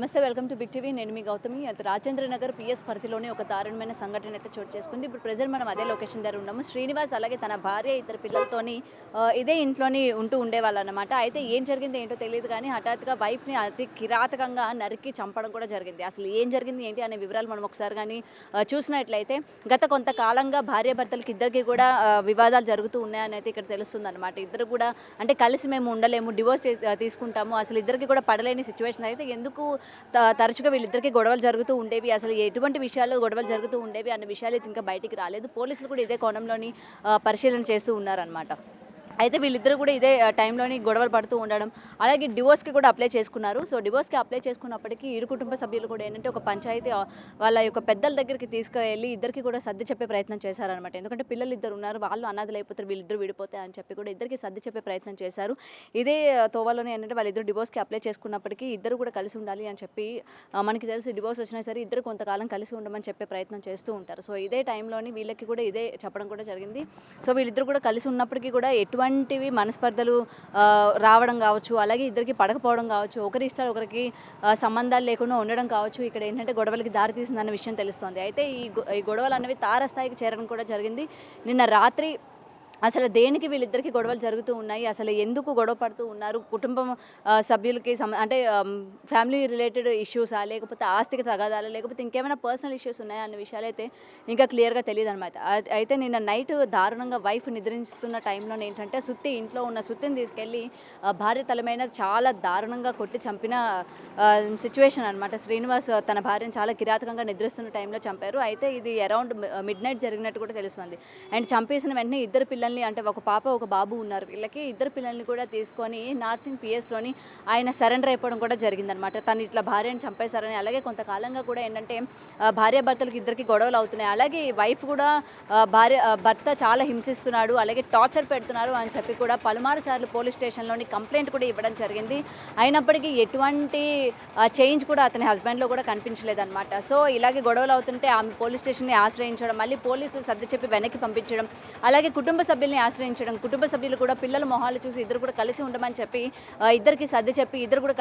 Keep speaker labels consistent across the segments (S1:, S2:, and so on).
S1: నమస్తే, welcome to big TV. నేను మీ గౌతమి. అది రాజేంద్ర నగర్ పిఎస్ పరిధిలోనే ఒక దారుణమైన సంఘటన అయితే చోటు చేసుకుంది. ఇప్పుడు ప్రెజెంట్ మనం అదే లొకేషన్ దగ్గర ఉన్నాము. శ్రీనివాస్ అలాగే తన భార్య ఇద్దరు పిల్లలతోని ఇదే ఇంట్లోని ఉండేవాళ్ళు అన్నమాట. అయితే ఏం జరిగింది ఏంటో తెలియదు కానీ హఠాత్తుగా వైఫ్ని అతి కిరాతకంగా నరికి చంపడం కూడా జరిగింది. అసలు ఏం జరిగింది ఏంటి అనే వివరాలు మనం ఒకసారి కానీ చూసినట్లయితే గత కొంతకాలంగా భార్యాభర్తలకి ఇద్దరికి కూడా వివాదాలు జరుగుతూ ఉన్నాయని అయితే ఇక్కడ తెలుస్తుంది అనమాట. ఇద్దరు కూడా అంటే కలిసి మేము ఉండలేము, డివోర్స్ తీసుకుంటాము, అసలు ఇద్దరికి కూడా పడలేని సిచ్యువేషన్. అయితే ఎందుకు తరచుగా వీళ్ళిద్దరికి గొడవలు జరుగుతూ ఉండేవి, అసలు ఎటువంటి విషయాల్లో గొడవలు జరుగుతూ ఉండేవి అన్న విషయాలు అయితే ఇంకా బయటికి రాలేదు. పోలీసులు కూడా ఇదే కోణంలోని పరిశీలన చేస్తూ ఉన్నారనమాట. అయితే వీళ్ళిద్దరూ కూడా ఇదే టైంలోని గొడవలు పడుతూ ఉండడం, అలాగే డివోర్స్కి కూడా అప్లై చేసుకున్నారు. సో డివోర్స్కి అప్లై చేసుకున్నప్పటికీ ఇరు కుటుంబ సభ్యులు కూడా ఏంటంటే ఒక పంచాయతీ వాళ్ళ యొక్క పెద్దల దగ్గరికి తీసుకువెళ్ళి ఇద్దరికి కూడా సర్ది చెప్పే ప్రయత్నం చేశారనమాట. ఎందుకంటే పిల్లలు ఇద్దరు ఉన్నారు, వాళ్ళు అనాథలు అయిపోతారు, వీళ్ళిద్దరు విడిపోతాయి అని చెప్పి కూడా ఇద్దరికి సర్ది చెప్పే ప్రయత్నం చేశారు. ఇదే తోవలోనే ఏంటంటే వాళ్ళిద్దరు డివోర్స్కి అప్లై చేసుకున్నప్పటికీ ఇద్దరు కూడా కలిసి ఉండాలి అని చెప్పి మనకి తెలిసి డివోర్స్ వచ్చినా సరే ఇద్దరు కొంతకాలం కలిసి ఉండమని చెప్పే ప్రయత్నం చేస్తూ ఉంటారు. సో ఇదే టైంలోని వీళ్ళకి కూడా ఇదే చెప్పడం కూడా జరిగింది. సో వీళ్ళిద్దరు కూడా కలిసి ఉన్నప్పటికీ కూడా ఎటువంటివి మనస్పర్ధలు రావడం కావచ్చు, అలాగే ఇద్దరికి పడకపోవడం కావచ్చు, ఒకరి ఇష్టాలు ఒకరికి సంబంధాలు లేకుండా ఉండడం కావచ్చు, ఇక్కడ ఏంటంటే గొడవలకి దారి తీసిందన్న విషయం తెలుస్తోంది. అయితే ఈ గొడవలు అనేవి తారస్థాయికి చేరడం కూడా జరిగింది. నిన్న రాత్రి అసలు దేనికి వీళ్ళిద్దరికి గొడవలు జరుగుతూ ఉన్నాయి, అసలు ఎందుకు గొడవ పడుతూ ఉన్నారు, కుటుంబం సభ్యులకి అంటే ఫ్యామిలీ రిలేటెడ్ ఇష్యూసా, లేకపోతే ఆస్తికి తగాదాలా, లేకపోతే ఇంకేమైనా పర్సనల్ ఇష్యూస్ ఉన్నాయా అన్న విషయాలు అయితే ఇంకా క్లియర్గా తెలియదు అనమాట. అయితే నిన్న నైట్ దారుణంగా వైఫ్ నిద్రిస్తున్న టైంలో ఏంటంటే ఇంట్లో ఉన్న సుత్తిని తీసుకెళ్ళి భార్య తలమైన చాలా దారుణంగా కొట్టి చంపిన సిచ్యువేషన్ అనమాట. శ్రీనివాస్ తన భార్యను చాలా కిరాతకంగా నిద్రిస్తున్న టైంలో చంపారు. అయితే ఇది అరౌండ్ మిడ్ నైట్ జరిగినట్టు కూడా తెలుస్తుంది. అండ్ చంపేసిన వెంటనే ఇద్దరు పిల్లల్ని, అంటే ఒక పాప ఒక బాబు ఉన్నారు, వీళ్ళకి ఇద్దరు పిల్లల్ని కూడా తీసుకొని నార్సింగ్ పిఎస్లోని ఆయన సరెండర్ అయిపోవడం కూడా జరిగిందనమాట. తను ఇట్లా భార్యను చంపేశారని, అలాగే కొంతకాలంగా కూడా ఏంటంటే భార్యాభర్తలకి ఇద్దరికి గొడవలు అవుతున్నాయి, అలాగే వైఫ్ కూడా భర్త చాలా హింసిస్తున్నాడు, అలాగే టార్చర్ పెడుతున్నారు అని చెప్పి కూడా పలుమారు సార్లు పోలీస్ స్టేషన్లోని కంప్లైంట్ కూడా ఇవ్వడం జరిగింది. అయినప్పటికీ ఎటువంటి చేంజ్ కూడా అతని హస్బెండ్లో కూడా కనిపించలేదన్నమాట. సో ఇలాగే గొడవలు అవుతుంటే ఆమె పోలీస్ స్టేషన్ని ఆశ్రయించడం, మళ్ళీ పోలీసులు సర్ది చెప్పి వెనక్కి పంపించడం, అలాగే కుటుంబ సభ్యుల్ని ఆశ్రయించడం, కుటుంబ సభ్యులు కూడా పిల్లల మొహాలు చూసి ఇద్దరు కూడా కలిసి ఉండమని చెప్పి ఇద్దరికి సర్ది చెప్పి ఇద్దరు కూడా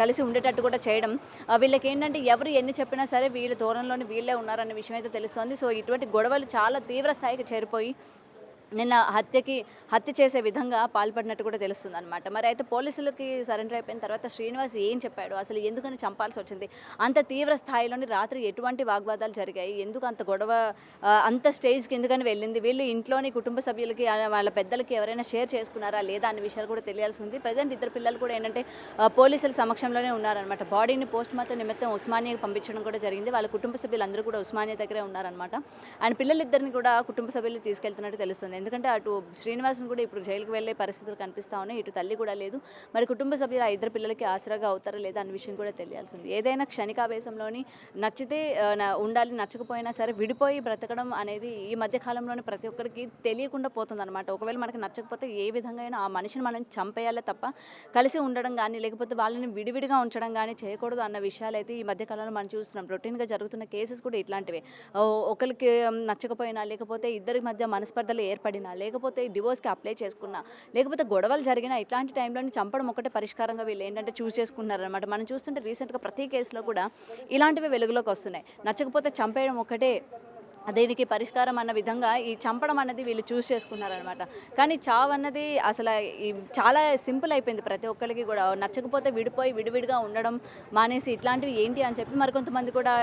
S1: కలిసి ఉండేటట్టు కూడా చేయడం. వీళ్ళకి ఏంటంటే ఎవరు ఎన్ని చెప్పినా సరే వీళ్ళ దూరంలోని వీళ్ళే ఉన్నారన్న విషయం అయితే తెలుస్తోంది. సో ఇటువంటి గొడవలు చాలా తీవ్ర స్థాయికి చేరిపోయి నిన్న హత్య చేసే విధంగా పాల్పడినట్టు కూడా తెలుస్తుంది అనమాట. మరి అయితే పోలీసులకి సరెండర్ అయిపోయిన తర్వాత శ్రీనివాస్ ఏం చెప్పాడు, అసలు ఎందుకని చంపాల్సి వచ్చింది, అంత తీవ్ర స్థాయిలోని రాత్రి ఎటువంటి వాగ్వాదాలు జరిగాయి, ఎందుకు అంత గొడవ అంత స్టేజ్కి ఎందుకని వెళ్ళింది, వీళ్ళు ఇంట్లోని కుటుంబ సభ్యులకి వాళ్ళ పెద్దలకి ఎవరైనా షేర్ చేసుకున్నారా లేదా అనే విషయాలు కూడా తెలియాల్సి ఉంది. ప్రజెంట్ ఇద్దరు పిల్లలు కూడా ఏంటంటే పోలీసుల సమక్షంలోనే ఉన్నారనమాట. బాడీని పోస్ట్ మార్టం నిమిత్తం ఉస్మానియాకి పంపించడం కూడా జరిగింది. వాళ్ళ కుటుంబ సభ్యులు అందరూ కూడా ఉస్మానియా దగ్గరే ఉన్నారనమాట. అండ్ పిల్లలిద్దరిని కూడా కుటుంబ సభ్యులు తీసుకెళ్తున్నట్టు తెలుస్తుంది. ఎందుకంటే అటు శ్రీనివాస్ని కూడా ఇప్పుడు జైలుకు వెళ్ళే పరిస్థితులు కనిపిస్తూ ఉన్నాయి, ఇటు తల్లి కూడా లేదు. మరి కుటుంబ సభ్యులు ఆ ఇద్దరు పిల్లలకి ఆసరాగా అవుతారా లేదా అన్న విషయం కూడా తెలియాల్సి ఉంది. ఏదైనా క్షణికావేశంలోని నచ్చితే ఉండాలి, నచ్చకపోయినా సరే విడిపోయి బ్రతకడం అనేది ఈ మధ్య కాలంలోనే ప్రతి ఒక్కరికి తెలియకుండా పోతుందన్నమాట. ఒకవేళ మనకి నచ్చకపోతే ఏ విధంగా అయినా ఆ మనిషిని మనం చంపేయాలే తప్ప కలిసి ఉండడం కానీ లేకపోతే వాళ్ళని విడివిడిగా ఉంచడం కానీ చేయకూడదు అన్న విషయాలు అయితే ఈ మధ్య కాలంలో మనం చూస్తున్నాం. రొటీన్గా జరుగుతున్న కేసెస్ కూడా ఇట్లాంటివే. ఒకరికి నచ్చకపోయినా, లేకపోతే ఇద్దరి మధ్య మనస్పర్ధలు ఏర్పడినా, లేకపోతే డివోర్స్కి అప్లై చేసుకున్నా, లేకపోతే గొడవలు జరిగినా ఇట్లాంటి టైంలోని చంపడం ఒకటే పరిష్కారంగా వీళ్ళు ఏంటంటే చూస్ చేసుకుంటున్నారనమాట. మనం చూస్తుంటే రీసెంట్గా ప్రతి కేసులో కూడా ఇలాంటివి వెలుగులోకి వస్తున్నాయి. నచ్చకపోతే చంపేయడం ఒకటే దీనికి పరిష్కారం అన్న విధంగా ఈ చంపడం అన్నది వీళ్ళు చూస్ చేసుకున్నారనమాట. కానీ చావు అన్నది అసలు చాలా సింపుల్ అయిపోయింది ప్రతి ఒక్కరికి కూడా. నచ్చకపోతే విడిపోయి విడివిడిగా ఉండడం మానేసి ఇట్లాంటివి ఏంటి అని చెప్పి మరికొంతమంది కూడా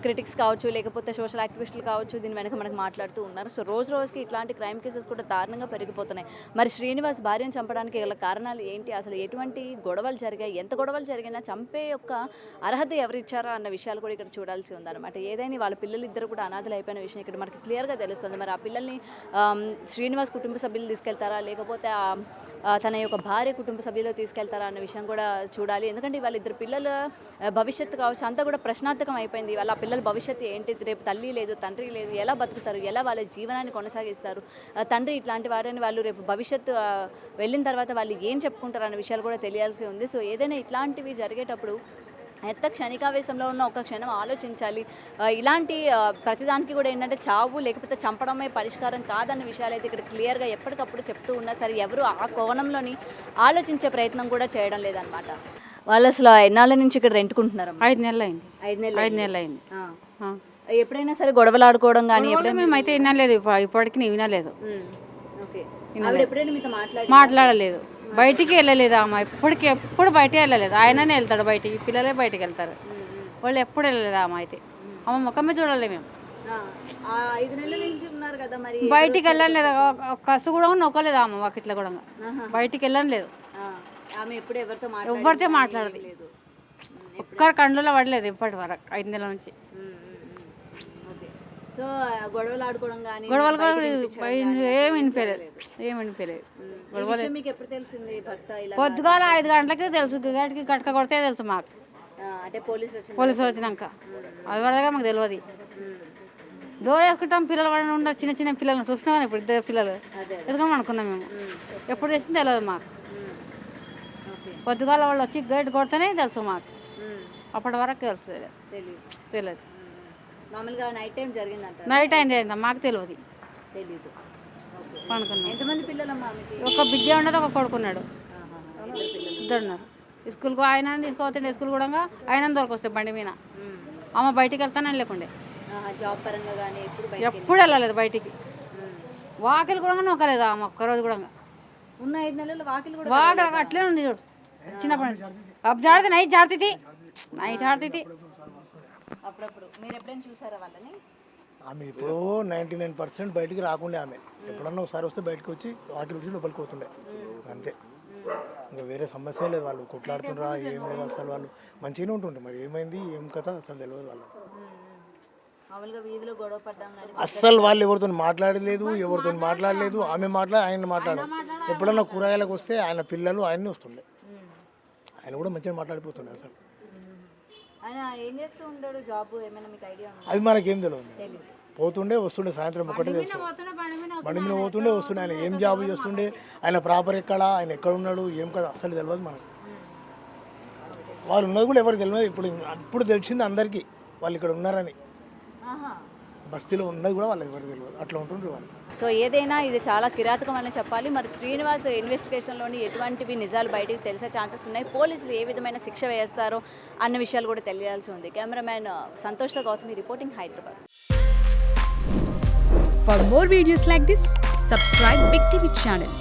S1: క్రిటిక్స్ కావచ్చు, లేకపోతే సోషల్ యాక్టివిస్టులు కావచ్చు దీని వెనక మనకు మాట్లాడుతూ ఉన్నారు. సో రోజుకి ఇట్లాంటి క్రైమ్ కేసెస్ కూడా దారుణంగా పెరిగిపోతున్నాయి. మరి శ్రీనివాస్ భార్యను చంపడానికి గల కారణాలు ఏంటి, అసలు ఎటువంటి గొడవలు జరిగాయి, ఎంత గొడవలు జరిగినా చంపే యొక్క అర్హత ఎవరిచ్చారా అన్న విషయాలు కూడా ఇక్కడ చూడాల్సి ఉందన్నమాట. ఏదైనా వాళ్ళ పిల్లలు ఇద్దరు కూడా అనాథలు అయిపోయిన విషయం ఇక్కడ మనకి క్లియర్గా తెలుస్తుంది. మరి ఆ పిల్లల్ని శ్రీనివాస్ కుటుంబ సభ్యులు తీసుకెళ్తారా, లేకపోతే తన యొక్క భార్య కుటుంబ సభ్యులు తీసుకెళ్తారా అన్న విషయం కూడా చూడాలి. ఎందుకంటే వాళ్ళ ఇద్దరు పిల్లల భవిష్యత్తు కావచ్చు అంతా కూడా ప్రశ్నార్థకం అయిపోయింది. వాళ్ళ పిల్లల భవిష్యత్తు ఏంటి, రేపు తల్లి లేదు తండ్రి లేదు, ఎలా బతుకుతారు, ఎలా వాళ్ళ జీవనాన్ని కొనసాగిస్తారు, తండ్రి ఇట్లాంటి వారని వాళ్ళు రేపు భవిష్యత్తు వెళ్ళిన తర్వాత వాళ్ళు ఏం చెప్పుకుంటారు అన్న విషయాలు కూడా తెలియాల్సి ఉంది. సో ఏదైనా ఇట్లాంటివి జరిగేటప్పుడు ఎంత క్షణికావేశంలో ఉన్న ఒక క్షణం ఆలోచించాలి. ఇలాంటి ప్రతిదానికి కూడా ఏంటంటే చావు లేకపోతే చంపడమే పరిష్కారం కాదన్న విషయాలు అయితే ఇక్కడ క్లియర్గా ఎప్పటికప్పుడు చెప్తూ ఉన్నా సరే ఎవరు ఆ కోణంలోని ఆలోచించే ప్రయత్నం కూడా చేయడం లేదన్నమాట. వాళ్ళు అసలు ఎన్నాళ్ళ నుంచి ఇక్కడ రెంట్కుంటున్నారు?
S2: 5 నెలలు అయింది.
S1: 5 నెలలు
S2: 5 నెలలు అయింది.
S1: ఎప్పుడైనా సరే గొడవలు ఆడుకోవడం కానీ ఎప్పుడైనా
S2: మేమైతే వినలేదు, ఇప్పటికి నేను వినలేదు,
S1: ఓకే ఆవిడ ఎప్పుడైనా మీతో
S2: మాట్లాడలేదు, బయటికి వెళ్ళలేదు ఆమె, ఎప్పుడు బయటికి వెళ్ళలేదు. ఆయననే వెళ్తాడు బయటికి, పిల్లలే బయటికి వెళ్తారు, వాళ్ళు ఎప్పుడు వెళ్ళలేదు ఆమె అయితే. ఆమె ముఖమే చూడాలి మేము.
S1: 5 నెలల నుంచి ఉన్నారు కదా మరి,
S2: బయటికి వెళ్ళని లేదు, కసు కూడా నొక్కలేదు ఆమె మాకు ఇట్లా కూడా, బయటికి వెళ్ళని లేదు,
S1: ఆమె ఎప్పుడు
S2: ఎవరితో మాట్లాడదు, ఒక్కరి కండ్లలో పడలేదు ఇప్పటి వరకు 5 నెలల నుంచి.
S1: సో గొడవలు ఆడుకోవడం కానీ
S2: గొడవలు కూడా ఏమి వినిపించలేదు, గొడవలు.
S1: మీకు ఎప్పుడు తెలిసింది భర్త ఇలా?
S2: పొద్దుగాల 5 గంటలకి తెలుసు, గడికి గట్క కొడితే తెలుసు మాకు,
S1: అంటే
S2: పోలీసులు వచ్చినాక. అది వరగా మాకు తెలియదు. డోర్ వేసుకుంటాం, పిల్లలు పడి ఉన్నారు, చిన్న చిన్న పిల్లలు చూసినాం ఇప్పుడు, 2 పిల్లలు ఎదుగుతాం అనుకున్నాం మేము, ఎప్పుడు తెచ్చింది తెలియదు మాకు. పొద్దుగాల వాళ్ళు వచ్చి గేట్ కొడితేనే తెలుసు మాకు, అప్పటి వరకు తెలుసు తెలియదు.
S1: మామూలుగా నైట్ టైం జరిగిందంట?
S2: నైట్ అయింది మాకు తెలియదు. అనుకున్నాం.
S1: ఎంతమంది పిల్లలమ్మా?
S2: ఒక బిడ్డ ఉండదు, ఒక కొడుకున్నాడు, 2 ఉన్నారు. స్కూల్కు ఆయన తీసుకోవచ్చండి, స్కూల్ కూడా ఆయన దొరకొస్తాయి బండి మీద. ఆమె బయటికి వెళ్తానని లేకుండే,
S1: జాబ్ పరంగా కానీ
S2: ఎప్పుడు వెళ్ళలేదు బయటికి. వాకిలు కూడా నొక్కలేదు ఆమె ఒక్కరోజు కూడా.
S1: ఉన్న 5 నెలలు వాకిలు
S2: అట్లే ఉంది చూడు, చిన్నప్పటి జాడితే నైట్ ఆడుతుంది.
S1: అప్పుడప్పుడు మీరు ఎప్పుడైనా చూసారా వాళ్ళని?
S3: ఆమె ఇప్పుడు 99% బయటికి రాకుండే. ఆమె ఎప్పుడన్నా ఒకసారి వస్తే బయటకు వచ్చి వాకిలు వచ్చి లోపలికి పోతుండే, అంతే. ఇంకా వేరే సమస్య లేదు. వాళ్ళు కొట్లాడుతుండ్రా ఏం లేదు, అసలు వాళ్ళు మంచిగానే ఉంటుండే. మరి ఏమైంది ఏం కథ అసలు తెలియదు వాళ్ళు. అస్సలు వాళ్ళు ఎవరితో మాట్లాడలేదు, ఆమె ఆయన మాట్లాడదు. ఎప్పుడన్నా కూరగాయలకు వస్తే ఆయన పిల్లలు ఆయన్ని వస్తుండే, ఆయన కూడా మంచిగా మాట్లాడిపోతుండే. అసలు అది మనకేం తెలియదు. పోతుండే వస్తుండే, సాయంత్రం ఒకటే తెలుసు, బండి మీద పోతుండే వస్తుండే. ఆయన ఏం జాబ్ చేస్తుండే, ఆయన ప్రాపర్ ఎక్కడ, ఆయన ఎక్కడ ఉన్నాడు ఏం కదా అసలు తెలియదు మనకు. వాళ్ళు ఉన్నది కూడా ఎవరికి తెలియదు. ఇప్పుడు తెలిసింది అందరికీ వాళ్ళు ఇక్కడ ఉన్నారని, బస్తీలో ఉన్నది కూడా వాళ్ళకి ఎవరికి తెలియదు. అట్లా ఉంటుండ్రు వాళ్ళు.
S1: సో ఏదైనా ఇది చాలా కిరాతకమని చెప్పాలి. మరి శ్రీనివాస్ ఇన్వెస్టిగేషన్లోని ఎటువంటివి నిజాలు బయటికి తెలిసే ఛాన్సెస్ ఉన్నాయి, పోలీసులు ఏ విధమైన శిక్ష వేస్తారో అన్న విషయాలు కూడా తెలియాల్సి ఉంది. కెమెరామ్యాన్ సంతోష్తో Gautami reporting, Hyderabad.
S4: For more videos like this, subscribe Big TV channel.